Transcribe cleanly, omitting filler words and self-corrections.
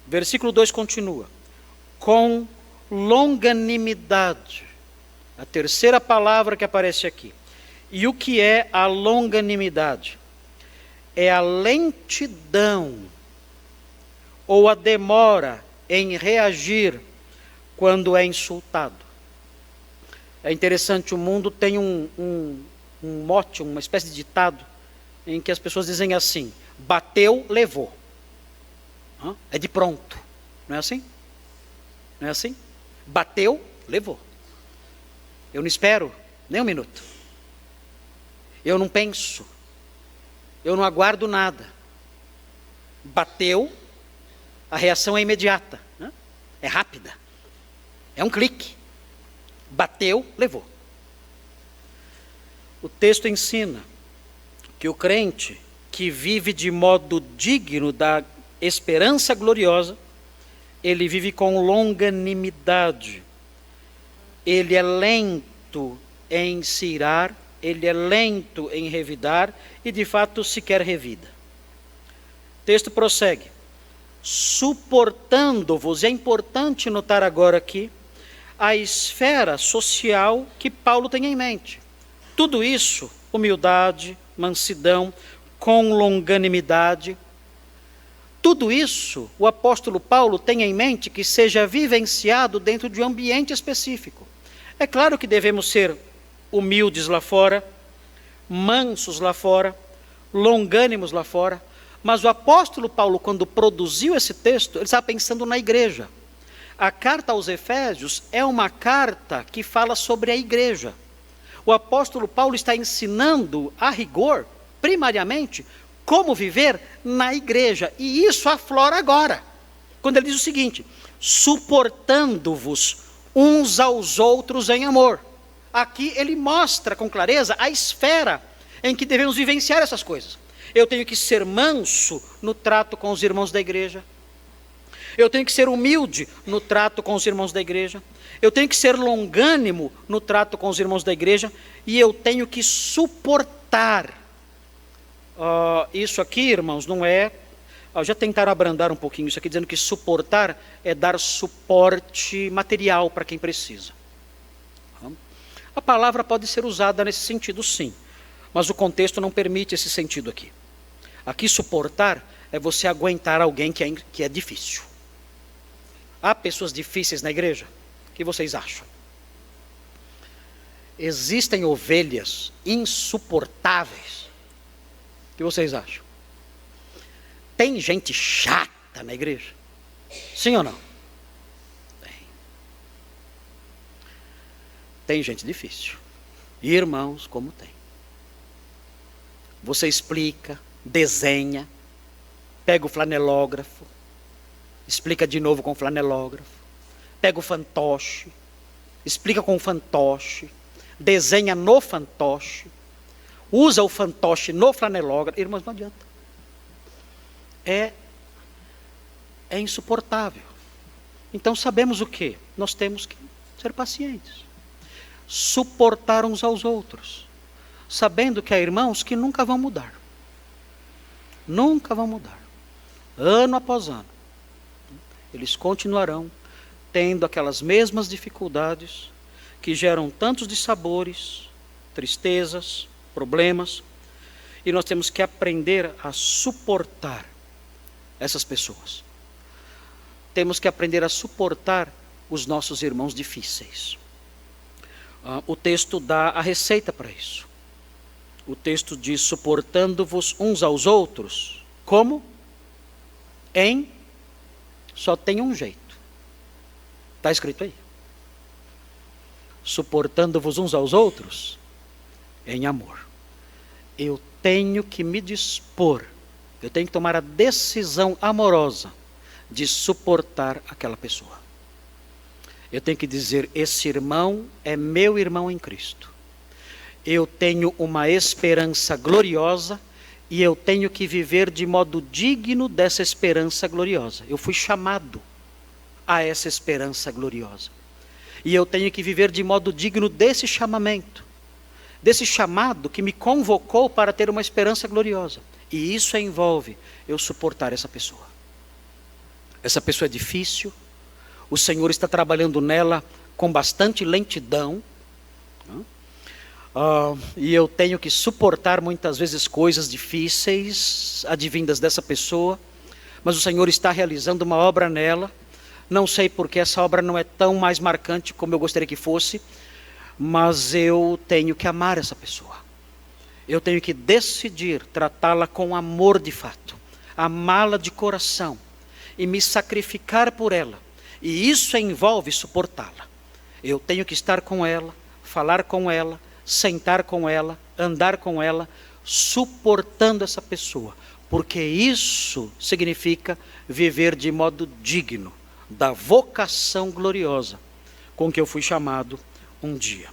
Versículo 2 continua. Com longanimidade. A terceira palavra que aparece aqui. E o que é a longanimidade? É a lentidão ou a demora em reagir quando é insultado. É interessante, o mundo tem um mote, uma espécie de ditado, em que as pessoas dizem assim: bateu, levou. É de pronto. Não é assim? Não é assim? Bateu, levou. Eu não espero nem um minuto. Eu não penso. Eu não aguardo nada. Bateu, a reação é imediata. É rápida. É um clique. Bateu, levou. O texto ensina que o crente que vive de modo digno da esperança gloriosa, ele vive com longanimidade. Ele é lento em se irar, ele é lento em revidar e de fato sequer revida. O texto prossegue. Suportando-vos, é importante notar agora aqui a esfera social que Paulo tem em mente. Tudo isso, humildade, mansidão, com longanimidade, tudo isso o apóstolo Paulo tem em mente que seja vivenciado dentro de um ambiente específico. É claro que devemos ser humildes lá fora, mansos lá fora, longânimos lá fora, mas o apóstolo Paulo, quando produziu esse texto, ele estava pensando na igreja. A carta aos Efésios é uma carta que fala sobre a igreja. O apóstolo Paulo está ensinando, a rigor, primariamente, como viver na igreja. E isso aflora agora, quando ele diz o seguinte: suportando-vos uns aos outros em amor. Aqui ele mostra com clareza a esfera em que devemos vivenciar essas coisas. Eu tenho que ser manso no trato com os irmãos da igreja. Eu tenho que ser humilde no trato com os irmãos da igreja. Eu tenho que ser longânimo no trato com os irmãos da igreja. E eu tenho que suportar. Isso aqui, irmãos, não é... já tentaram abrandar um pouquinho isso aqui, dizendo que suportar é dar suporte material para quem precisa. A palavra pode ser usada nesse sentido, sim. Mas o contexto não permite esse sentido aqui. Aqui, suportar é você aguentar alguém que é difícil. Há pessoas difíceis na igreja? O que vocês acham? Existem ovelhas insuportáveis? O que vocês acham? Tem gente chata na igreja? Sim ou não? Tem. Tem gente difícil. Irmãos, como tem. Você explica, desenha, pega o flanelógrafo, explica de novo com o flanelógrafo, pega o fantoche, explica com o fantoche, desenha no fantoche, usa o fantoche no flanelógrafo. Irmãos, não adianta. É insuportável. Então sabemos o quê? Nós temos que ser pacientes. Suportar uns aos outros. Sabendo que há irmãos que nunca vão mudar. Nunca vão mudar. Ano após ano. Eles continuarão tendo aquelas mesmas dificuldades que geram tantos dissabores, tristezas, problemas. E nós temos que aprender a suportar essas pessoas. Temos que aprender a suportar os nossos irmãos difíceis. O texto dá a receita para isso. O texto diz: suportando-vos uns aos outros. Como? Só tem um jeito. Está escrito aí. Suportando-vos uns aos outros em amor. Eu tenho que me dispor, eu tenho que tomar a decisão amorosa de suportar aquela pessoa. Eu tenho que dizer: esse irmão é meu irmão em Cristo. Eu tenho uma esperança gloriosa e eu tenho que viver de modo digno dessa esperança gloriosa. Eu fui chamado a essa esperança gloriosa. E eu tenho que viver de modo digno desse chamamento, desse chamado que me convocou para ter uma esperança gloriosa. E isso envolve eu suportar essa pessoa. Essa pessoa é difícil, o Senhor está trabalhando nela com bastante lentidão, e eu tenho que suportar muitas vezes coisas difíceis advindas dessa pessoa, mas o Senhor está realizando uma obra nela. Não sei porque essa obra não é tão mais marcante como eu gostaria que fosse, mas eu tenho que amar essa pessoa. Eu tenho que decidir tratá-la com amor de fato, amá-la de coração e me sacrificar por ela. E isso envolve suportá-la. Eu tenho que estar com ela, falar com ela, sentar com ela, andar com ela, suportando essa pessoa, porque isso significa viver de modo digno da vocação gloriosa com que eu fui chamado um dia.